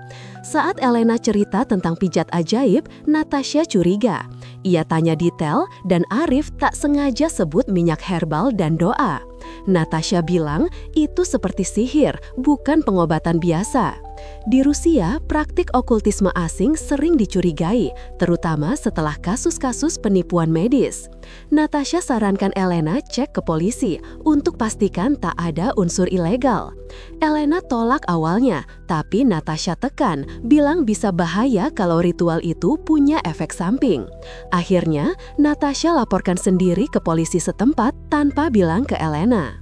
Speaker 1: Saat Elena cerita tentang pijat ajaib, Natasha curiga. Ia tanya detail dan Arif tak sengaja sebut minyak herbal dan doa. Natasha bilang itu seperti sihir, bukan pengobatan biasa. Di Rusia, praktik okultisme asing sering dicurigai, terutama setelah kasus-kasus penipuan medis. Natasha sarankan Elena cek ke polisi untuk pastikan tak ada unsur ilegal. Elena tolak awalnya, tapi Natasha tekan, bilang bisa bahaya kalau ritual itu punya efek samping. Akhirnya, Natasha laporkan sendiri ke polisi setempat tanpa bilang ke Elena.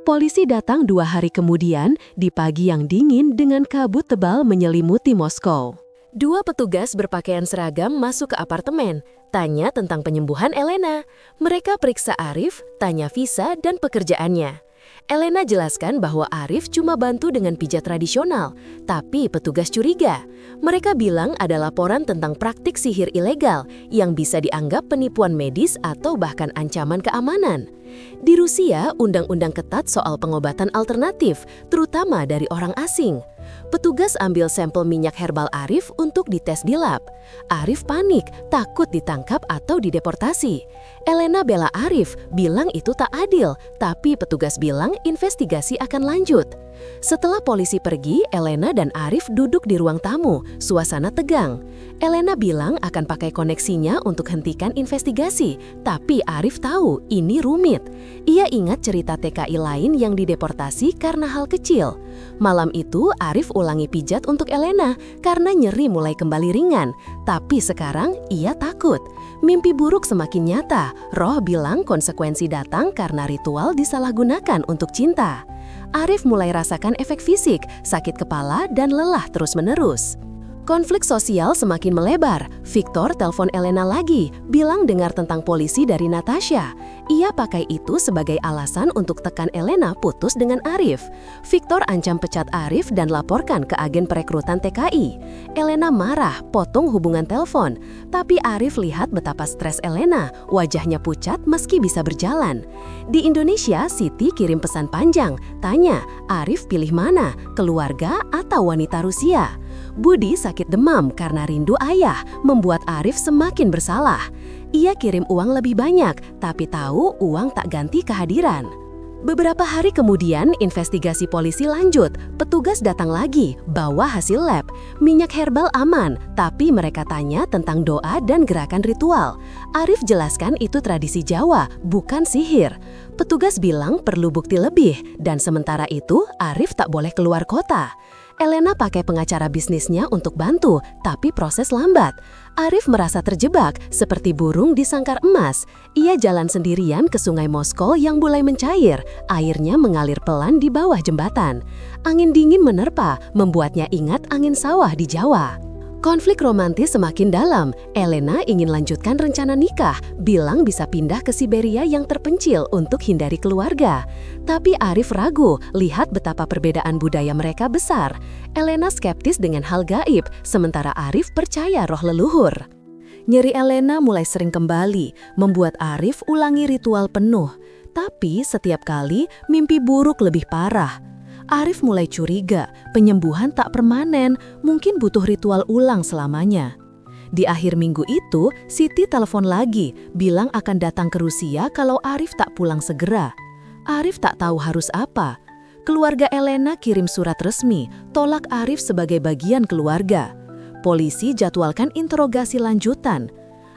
Speaker 1: Polisi datang 2 hari kemudian di pagi yang dingin dengan kabut tebal menyelimuti Moskow. 2 petugas berpakaian seragam masuk ke apartemen, tanya tentang penyembuhan Elena. Mereka periksa Arif, tanya visa dan pekerjaannya. Elena jelaskan bahwa Arif cuma bantu dengan pijat tradisional, tapi petugas curiga. Mereka bilang ada laporan tentang praktik sihir ilegal yang bisa dianggap penipuan medis atau bahkan ancaman keamanan. Di Rusia, undang-undang ketat soal pengobatan alternatif, terutama dari orang asing. Petugas ambil sampel minyak herbal Arif untuk dites di lab. Arif panik, takut ditangkap atau dideportasi. Elena bela Arif, bilang itu tak adil, tapi petugas bilang investigasi akan lanjut. Setelah polisi pergi, Elena dan Arif duduk di ruang tamu, suasana tegang. Elena bilang akan pakai koneksinya untuk hentikan investigasi, tapi Arif tahu ini rumit. Ia ingat cerita TKI lain yang dideportasi karena hal kecil. Malam itu, Arif ulangi pijat untuk Elena karena nyeri mulai kembali ringan, tapi sekarang ia takut. Mimpi buruk semakin nyata, roh bilang konsekuensi datang karena ritual disalahgunakan untuk cinta. Arif mulai rasakan efek fisik, sakit kepala, dan lelah terus-menerus. Konflik sosial semakin melebar. Victor telepon Elena lagi, bilang dengar tentang polisi dari Natasha. Ia pakai itu sebagai alasan untuk tekan Elena putus dengan Arif. Victor ancam pecat Arif dan laporkan ke agen perekrutan TKI. Elena marah, potong hubungan telepon. Tapi Arif lihat betapa stres Elena, wajahnya pucat meski bisa berjalan. Di Indonesia, Siti kirim pesan panjang, tanya, Arif pilih mana, keluarga atau wanita Rusia? Budi sakit demam karena rindu ayah, membuat Arif semakin bersalah. Ia kirim uang lebih banyak, tapi tahu uang tak ganti kehadiran. Beberapa hari kemudian, investigasi polisi lanjut. Petugas datang lagi, bawa hasil lab. Minyak herbal aman, tapi mereka tanya tentang doa dan gerakan ritual. Arif jelaskan itu tradisi Jawa, bukan sihir. Petugas bilang perlu bukti lebih, dan sementara itu Arif tak boleh keluar kota. Elena pakai pengacara bisnisnya untuk bantu, tapi proses lambat. Arif merasa terjebak, seperti burung di sangkar emas. Ia jalan sendirian ke sungai Moskow yang mulai mencair. Airnya mengalir pelan di bawah jembatan. Angin dingin menerpa, membuatnya ingat angin sawah di Jawa. Konflik romantis semakin dalam. Elena ingin lanjutkan rencana nikah, bilang bisa pindah ke Siberia yang terpencil untuk hindari keluarga. Tapi Arif ragu, lihat betapa perbedaan budaya mereka besar. Elena skeptis dengan hal gaib, sementara Arif percaya roh leluhur. Nyeri Elena mulai sering kembali, membuat Arif ulangi ritual penuh. Tapi setiap kali mimpi buruk lebih parah. Arif mulai curiga, penyembuhan tak permanen, mungkin butuh ritual ulang selamanya. Di akhir minggu itu, Siti telepon lagi, bilang akan datang ke Rusia kalau Arif tak pulang segera. Arif tak tahu harus apa. Keluarga Elena kirim surat resmi, tolak Arif sebagai bagian keluarga. Polisi jadwalkan interogasi lanjutan.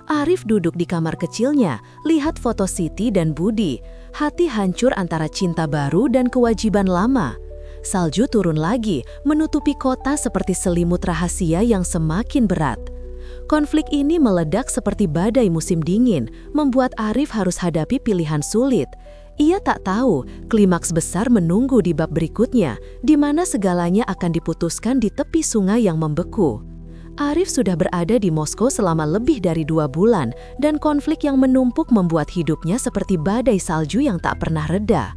Speaker 1: Arif duduk di kamar kecilnya, lihat foto Siti dan Budi. Hati hancur antara cinta baru dan kewajiban lama. Salju turun lagi, menutupi kota seperti selimut rahasia yang semakin berat. Konflik ini meledak seperti badai musim dingin, membuat Arif harus hadapi pilihan sulit. Ia tak tahu, klimaks besar menunggu di bab berikutnya, di mana segalanya akan diputuskan di tepi sungai yang membeku. Arif sudah berada di Moskow selama lebih dari 2 bulan, dan konflik yang menumpuk membuat hidupnya seperti badai salju yang tak pernah reda.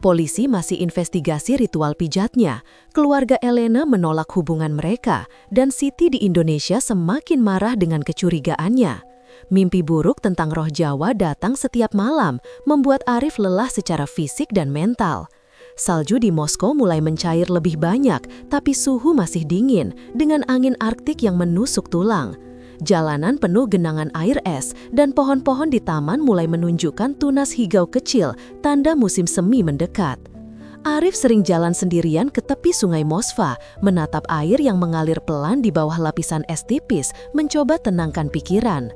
Speaker 1: Polisi masih investigasi ritual pijatnya, keluarga Elena menolak hubungan mereka, dan Siti di Indonesia semakin marah dengan kecurigaannya. Mimpi buruk tentang roh Jawa datang setiap malam, membuat Arif lelah secara fisik dan mental. Salju di Moskow mulai mencair lebih banyak, tapi suhu masih dingin, dengan angin Arktik yang menusuk tulang. Jalanan penuh genangan air es, dan pohon-pohon di taman mulai menunjukkan tunas hijau kecil, tanda musim semi mendekat. Arif sering jalan sendirian ke tepi sungai Moskva, menatap air yang mengalir pelan di bawah lapisan es tipis, mencoba tenangkan pikiran.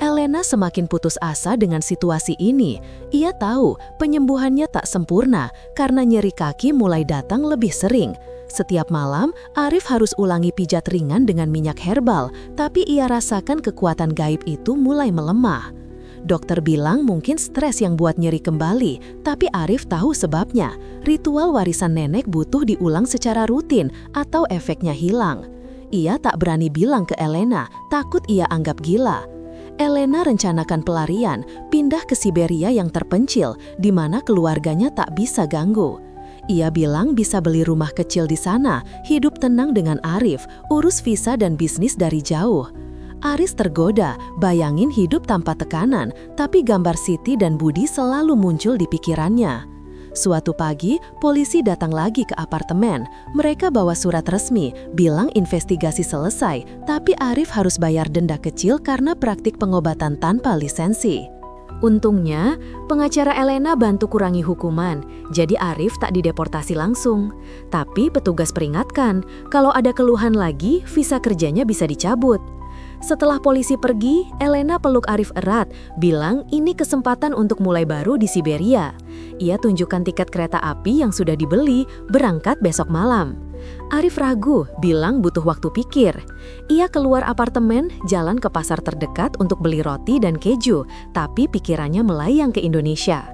Speaker 1: Elena semakin putus asa dengan situasi ini. Ia tahu penyembuhannya tak sempurna karena nyeri kaki mulai datang lebih sering. Setiap malam, Arif harus ulangi pijat ringan dengan minyak herbal, tapi ia rasakan kekuatan gaib itu mulai melemah. Dokter bilang mungkin stres yang buat nyeri kembali, tapi Arif tahu sebabnya. Ritual warisan nenek butuh diulang secara rutin atau efeknya hilang. Ia tak berani bilang ke Elena, takut ia anggap gila. Elena rencanakan pelarian, pindah ke Siberia yang terpencil, di mana keluarganya tak bisa ganggu. Ia bilang bisa beli rumah kecil di sana, hidup tenang dengan Arif, urus visa dan bisnis dari jauh. Aris tergoda, bayangin hidup tanpa tekanan, tapi gambar Siti dan Budi selalu muncul di pikirannya. Suatu pagi, polisi datang lagi ke apartemen. Mereka bawa surat resmi, bilang investigasi selesai, tapi Arif harus bayar denda kecil karena praktik pengobatan tanpa lisensi. Untungnya, pengacara Elena bantu kurangi hukuman, jadi Arif tak dideportasi langsung. Tapi petugas peringatkan, kalau ada keluhan lagi, visa kerjanya bisa dicabut. Setelah polisi pergi, Elena peluk Arif erat, bilang ini kesempatan untuk mulai baru di Siberia. Ia tunjukkan tiket kereta api yang sudah dibeli, berangkat besok malam. Arif ragu, bilang butuh waktu pikir. Ia keluar apartemen, jalan ke pasar terdekat untuk beli roti dan keju, tapi pikirannya melayang ke Indonesia.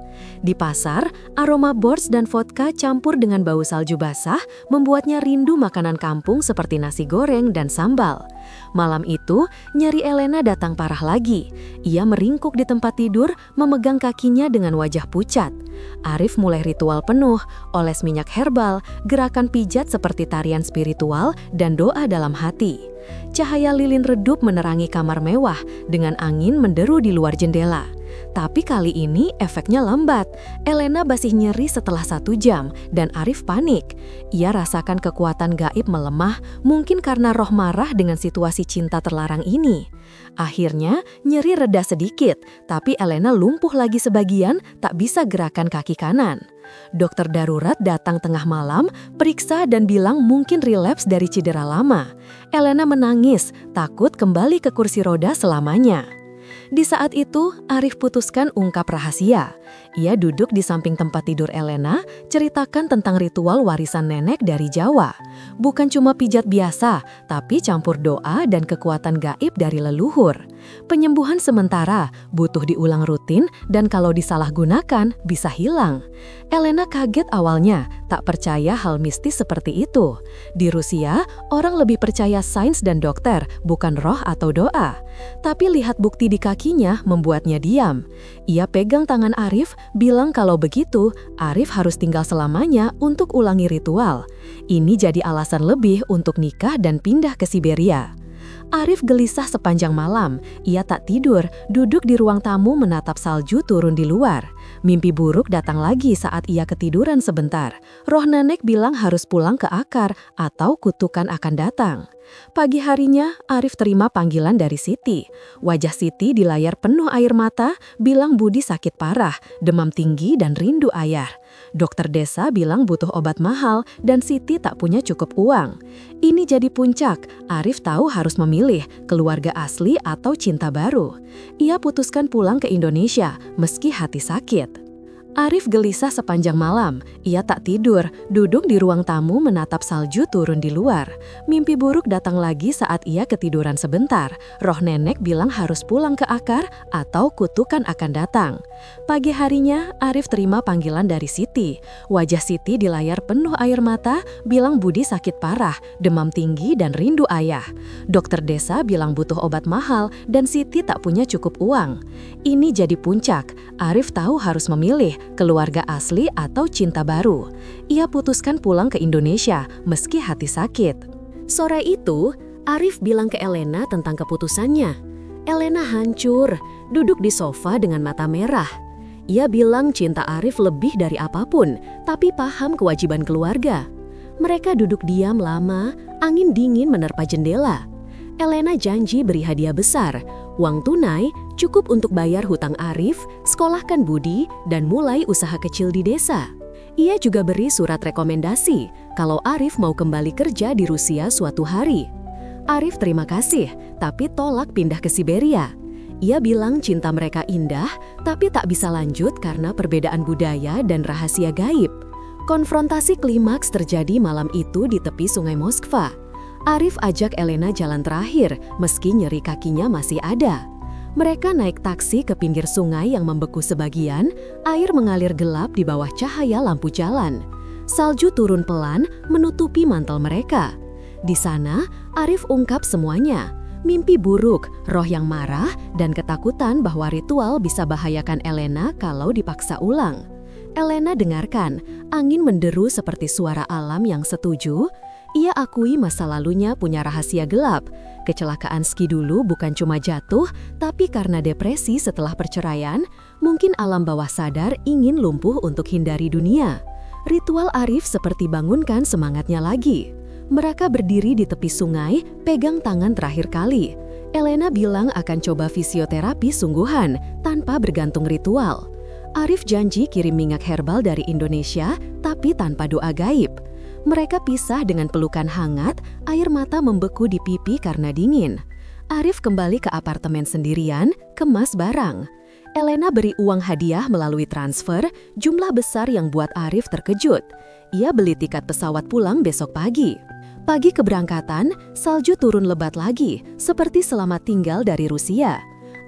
Speaker 1: Di pasar, aroma borts dan vodka campur dengan bau salju basah membuatnya rindu makanan kampung seperti nasi goreng dan sambal. Malam itu, nyeri Elena datang parah lagi. Ia meringkuk di tempat tidur, memegang kakinya dengan wajah pucat. Arif mulai ritual penuh, oles minyak herbal, gerakan pijat seperti tarian spiritual, dan doa dalam hati. Cahaya lilin redup menerangi kamar mewah, dengan angin menderu di luar jendela. Tapi kali ini efeknya lambat. Elena masih nyeri setelah 1 jam, dan Arif panik. Ia rasakan kekuatan gaib melemah, mungkin karena roh marah dengan situasi cinta terlarang ini. Akhirnya, nyeri reda sedikit, tapi Elena lumpuh lagi sebagian, tak bisa gerakan kaki kanan. Dokter darurat datang tengah malam, periksa dan bilang mungkin relapse dari cedera lama. Elena menangis, takut kembali ke kursi roda selamanya. Di saat itu, Arif putuskan ungkap rahasia. Ia duduk di samping tempat tidur Elena, ceritakan tentang ritual warisan nenek dari Jawa. Bukan cuma pijat biasa, tapi campur doa dan kekuatan gaib dari leluhur. Penyembuhan sementara, butuh diulang rutin, dan kalau disalahgunakan, bisa hilang. Elena kaget awalnya, tak percaya hal mistis seperti itu. Di Rusia, orang lebih percaya sains dan dokter, bukan roh atau doa. Tapi lihat bukti di kakinya membuatnya diam. Ia pegang tangan Arif, bilang kalau begitu, Arif harus tinggal selamanya untuk ulangi ritual. Ini jadi alasan lebih untuk nikah dan pindah ke Siberia. Arif gelisah sepanjang malam. Ia tak tidur, duduk di ruang tamu menatap salju turun di luar. Mimpi buruk datang lagi saat ia ketiduran sebentar. Roh nenek bilang harus pulang ke akar atau kutukan akan datang. Pagi harinya, Arif terima panggilan dari Siti. Wajah Siti di layar penuh air mata, bilang Budi sakit parah, demam tinggi dan rindu ayah. Dokter desa bilang butuh obat mahal dan Siti tak punya cukup uang. Ini jadi puncak, Arif tahu harus memilih keluarga asli atau cinta baru. Ia putuskan pulang ke Indonesia, meski hati sakit. Arif gelisah sepanjang malam. Ia tak tidur, duduk di ruang tamu menatap salju turun di luar. Mimpi buruk datang lagi saat ia ketiduran sebentar. Roh nenek bilang harus pulang ke akar atau kutukan akan datang. Pagi harinya, Arif terima panggilan dari Siti. Wajah Siti di layar penuh air mata, bilang Budi sakit parah, demam tinggi dan rindu ayah. Dokter desa bilang butuh obat mahal dan Siti tak punya cukup uang. Ini jadi puncak. Arif tahu harus memilih keluarga asli atau cinta baru. Ia putuskan pulang ke Indonesia meski hati sakit. Sore itu, Arif bilang ke Elena tentang keputusannya. Elena hancur, duduk di sofa dengan mata merah. Ia bilang cinta Arif lebih dari apapun, tapi paham kewajiban keluarga. Mereka duduk diam lama, angin dingin menerpa jendela. Elena janji beri hadiah besar, uang tunai cukup untuk bayar hutang Arif, sekolahkan Budi, dan mulai usaha kecil di desa. Ia juga beri surat rekomendasi kalau Arif mau kembali kerja di Rusia suatu hari. Arif terima kasih, tapi tolak pindah ke Siberia. Ia bilang cinta mereka indah, tapi tak bisa lanjut karena perbedaan budaya dan rahasia gaib. Konfrontasi klimaks terjadi malam itu di tepi Sungai Moskva. Arif ajak Elena jalan terakhir, meski nyeri kakinya masih ada. Mereka naik taksi ke pinggir sungai yang membeku sebagian, air mengalir gelap di bawah cahaya lampu jalan. Salju turun pelan, menutupi mantel mereka. Di sana, Arif ungkap semuanya. Mimpi buruk, roh yang marah, dan ketakutan bahwa ritual bisa bahayakan Elena kalau dipaksa ulang. Elena dengarkan, angin menderu seperti suara alam yang setuju. Ia akui masa lalunya punya rahasia gelap. Kecelakaan ski dulu bukan cuma jatuh, tapi karena depresi setelah perceraian, mungkin alam bawah sadar ingin lumpuh untuk hindari dunia. Ritual Arif seperti bangunkan semangatnya lagi. Mereka berdiri di tepi sungai, pegang tangan terakhir kali. Elena bilang akan coba fisioterapi sungguhan, tanpa bergantung ritual. Arif janji kirim minyak herbal dari Indonesia, tapi tanpa doa gaib. Mereka pisah dengan pelukan hangat, air mata membeku di pipi karena dingin. Arif kembali ke apartemen sendirian, kemas barang. Elena beri uang hadiah melalui transfer, jumlah besar yang buat Arif terkejut. Ia beli tiket pesawat pulang besok pagi. Pagi keberangkatan, salju turun lebat lagi, seperti selamat tinggal dari Rusia.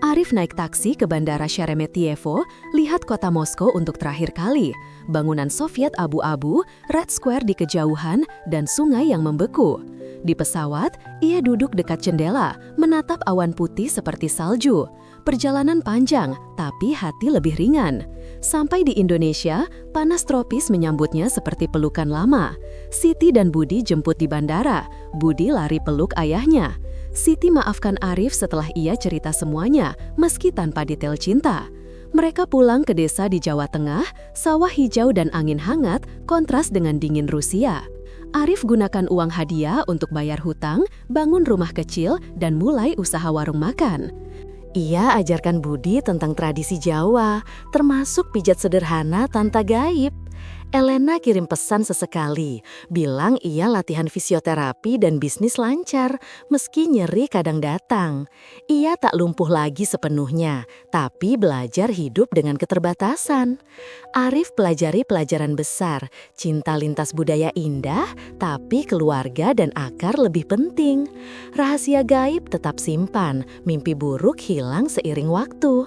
Speaker 1: Arif naik taksi ke Bandara Sheremetyevo, lihat kota Moskow untuk terakhir kali. Bangunan Soviet abu-abu, Red Square di kejauhan, dan sungai yang membeku. Di pesawat, ia duduk dekat jendela, menatap awan putih seperti salju. Perjalanan panjang, tapi hati lebih ringan. Sampai di Indonesia, panas tropis menyambutnya seperti pelukan lama. Siti dan Budi jemput di bandara. Budi lari peluk ayahnya. Siti maafkan Arif setelah ia cerita semuanya, meski tanpa detail cinta. Mereka pulang ke desa di Jawa Tengah, sawah hijau dan angin hangat kontras dengan dingin Rusia. Arif gunakan uang hadiah untuk bayar hutang, bangun rumah kecil, dan mulai usaha warung makan. Ia ajarkan Budi tentang tradisi Jawa, termasuk pijat sederhana tanpa gaib. Elena kirim pesan sesekali, bilang ia latihan fisioterapi dan bisnis lancar, meski nyeri kadang datang. Ia tak lumpuh lagi sepenuhnya, tapi belajar hidup dengan keterbatasan. Arif pelajari pelajaran besar, cinta lintas budaya indah, tapi keluarga dan akar lebih penting. Rahasia gaib tetap simpan, mimpi buruk hilang seiring waktu.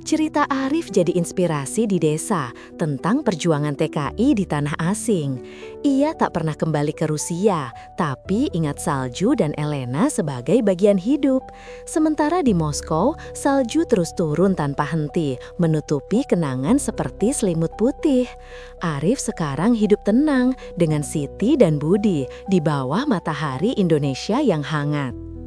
Speaker 1: Cerita Arif jadi inspirasi di desa tentang perjuangan TKI di tanah asing. Ia tak pernah kembali ke Rusia, tapi ingat salju dan Elena sebagai bagian hidup. Sementara di Moskow, salju terus turun tanpa henti, menutupi kenangan seperti selimut putih. Arif sekarang hidup tenang dengan Siti dan Budi di bawah matahari Indonesia yang hangat.